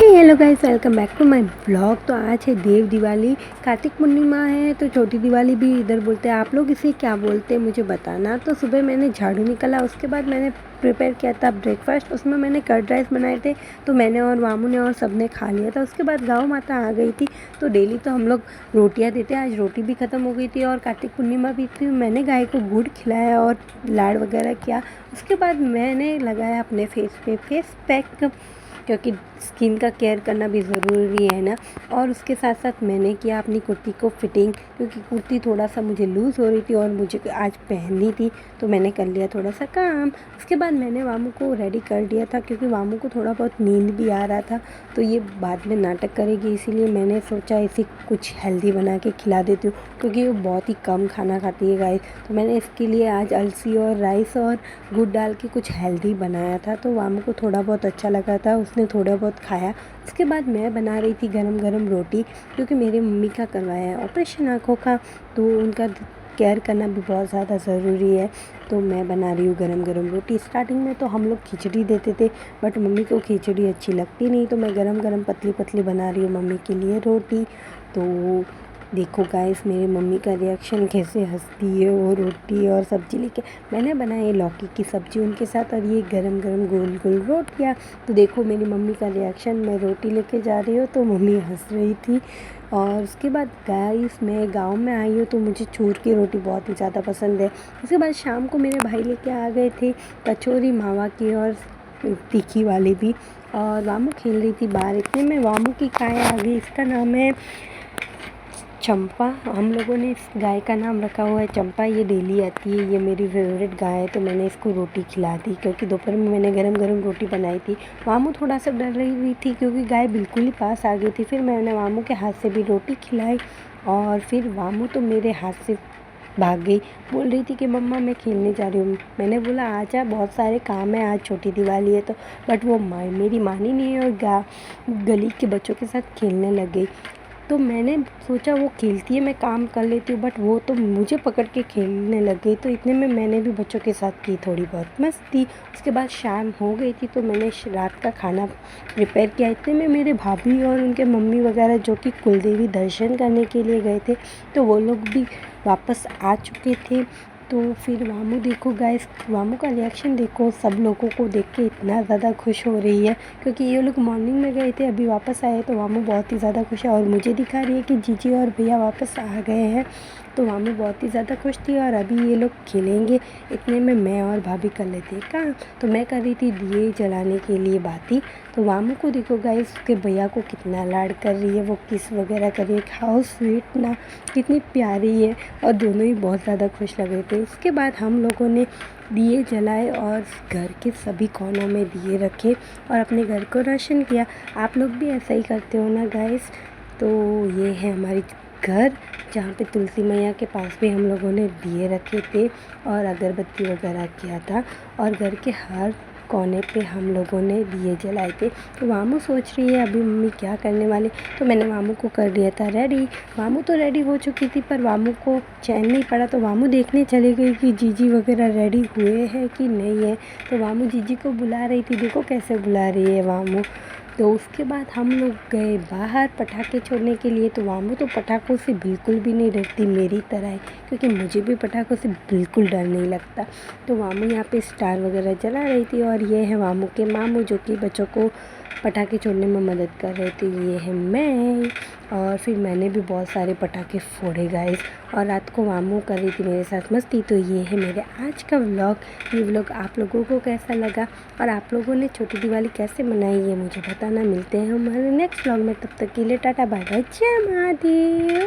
Hello guys, welcome back to my blog. तो आज है देव दिवाली, कार्तिक पूर्णिमा है तो छोटी दिवाली भी इधर बोलते हैं। आप लोग इसे क्या बोलते हैं मुझे बताना। तो सुबह मैंने झाड़ू निकाला, उसके बाद मैंने प्रिपेयर किया था ब्रेकफास्ट। उसमें मैंने कर्ड राइस बनाए थे, तो मैंने और मामू ने और सबने खा लिया था। उसके बाद गाँव माता आ गई थी, तो डेली तो हम लोग रोटियाँ देते हैं। आज रोटी भी ख़त्म हो गई थी और कार्तिक पूर्णिमा भी थी। मैंने गाय को गुड़ खिलाया और लाड़ वगैरह किया। उसके बाद मैंने लगाया अपने फेस पे फेस पैक, क्योंकि स्किन का केयर करना भी ज़रूरी है ना। और उसके साथ साथ मैंने किया अपनी कुर्ती को फिटिंग, क्योंकि कुर्ती थोड़ा सा मुझे लूज़ हो रही थी और मुझे आज पहननी थी, तो मैंने कर लिया थोड़ा सा काम। उसके बाद मैंने वामू को रेडी कर दिया था, क्योंकि वामू को थोड़ा बहुत नींद भी आ रहा था, तो ये बाद में नाटक करेगी, इसीलिए मैंने सोचा इसे कुछ हेल्दी बना के खिला देती हूँ, क्योंकि वो बहुत ही कम खाना खाती है गाइस। तो मैंने इसके लिए आज अलसी और राइस और गुड़ डाल के कुछ हेल्दी बनाया था, तो वामू को थोड़ा बहुत अच्छा लगा था, उसने थोड़ा बहुत खाया। उसके बाद मैं बना रही थी गरम गरम रोटी, क्योंकि मेरी मम्मी का करवाया है ऑपरेशन आँखों का, तो उनका केयर करना भी बहुत ज़्यादा ज़रूरी है। तो मैं बना रही हूँ गरम गरम रोटी। स्टार्टिंग में तो हम लोग खिचड़ी देते थे, बट मम्मी को खिचड़ी अच्छी लगती नहीं, तो मैं गरम गरम पतली पतली बना रही हूँ मम्मी के लिए रोटी। तो देखो गाइस, मेरी मम्मी का रिएक्शन कैसे हंसती है वो रोटी और सब्ज़ी लेके। मैंने बनाई लौकी की सब्ज़ी उनके साथ, और ये गरम गरम गोल गोल रोटियाँ। तो देखो मेरी मम्मी का रिएक्शन, मैं रोटी लेके जा रही हूँ तो मम्मी हंस रही थी। और उसके बाद गाइस, मैं गांव में आई हूँ तो मुझे चूर की रोटी बहुत ही ज़्यादा पसंद है। उसके बाद शाम को मेरे भाई लेके आ गए थे कचौरी मावा की और तीखी वाली भी, और वामू खेल रही थी बाहर। इतने में वामू की गाय आ गई, इसका नाम है चंपा। हम लोगों ने इस गाय का नाम रखा हुआ है चंपा। ये डेली आती है, ये मेरी फेवरेट गाय है, तो मैंने इसको रोटी खिला दी, क्योंकि दोपहर में मैंने गरम गरम रोटी बनाई थी। मामू थोड़ा सा डर रही हुई थी, क्योंकि गाय बिल्कुल ही पास आ गई थी। फिर मैंने मामू के हाथ से भी रोटी खिलाई, और फिर मामू तो मेरे हाथ से भाग गई, बोल रही थी कि मम्मा मैं खेलने जा रही हूँ। मैंने बोला आजा, बहुत सारे काम है, आज छोटी दिवाली है तो। बट वो मेरी मानी नहीं है और गली के बच्चों के साथ खेलने लग गई। तो मैंने सोचा वो खेलती है, मैं काम कर लेती हूँ, बट वो तो मुझे पकड़ के खेलने लग गई। तो इतने में मैंने भी बच्चों के साथ की थोड़ी बहुत मस्ती। उसके बाद शाम हो गई थी, तो मैंने रात का खाना प्रिपेयर किया। इतने में मेरे भाभी और उनके मम्मी वगैरह, जो कि कुलदेवी दर्शन करने के लिए गए थे, तो वो लोग भी वापस आ चुके थे। तो फिर वामू देखो गाइस, वामू का रिएक्शन देखो, सब लोगों को देख के इतना ज़्यादा खुश हो रही है, क्योंकि ये लोग मॉर्निंग में गए थे, अभी वापस आए, तो वामू बहुत ही ज़्यादा खुश है। और मुझे दिखा रही है कि जीजी और भैया वापस आ गए हैं, तो वामू बहुत ही ज़्यादा खुश थी। और अभी ये लोग खेलेंगे, इतने में मैं और भाभी कर लेते हैं काम। तो मैं कर रही थी दिए जलाने के लिए बाती। तो वामू को देखो गाइस, उसके भैया को कितना लाड कर रही है, वो किस वगैरह कर रही है, हाउ स्वीट ना, कितनी प्यारी है। और दोनों ही बहुत ज़्यादा खुश लग रहे थे। उसके बाद हम लोगों ने दिए जलाए और घर के सभी कोनों में दिए रखे और अपने घर को रोशन किया। आप लोग भी ऐसा ही करते हो ना गाइस। तो ये है हमारी घर, जहाँ पे तुलसी मैया के पास भी हम लोगों ने दिए रखे थे और अगरबत्ती वगैरह किया था, और घर के हर कोने पे हम लोगों ने दिए जलाए थे। तो वामू सोच रही है अभी मम्मी क्या करने वाली, तो मैंने वामू को कर दिया था रेडी। वामू तो रेडी हो चुकी थी, पर वामू को चैन नहीं पड़ा, तो वामू देखने चली गई कि जीजी वगैरह रेडी हुए हैं कि नहीं है। तो वामू जीजी को बुला रही थी, देखो कैसे बुला रही है वामू। तो उसके बाद हम लोग गए बाहर पटाखे छोड़ने के लिए। तो वामू तो पटाखों से बिल्कुल भी नहीं डरती, मेरी तरह है, क्योंकि मुझे भी पटाखों से बिल्कुल डर नहीं लगता। तो वामू यहाँ पे स्टार वगैरह जला रही थी, और ये है वामू के मामू, जो कि बच्चों को पटाखे छोड़ने में मदद कर रहे थे। ये है मैं, और फिर मैंने भी बहुत सारे पटाखे फोड़े गाइस, और रात को वामू कर रही थी मेरे साथ मस्ती। तो ये है मेरे आज का व्लॉग। ये व्लॉग आप लोगों को कैसा लगा, और आप लोगों ने छोटी दिवाली कैसे मनाई, ये मुझे बताना। मिलते हैं हमारे नेक्स्ट व्लॉग में, तब तक के लिए टाटा बाय बाय, जय महादेव।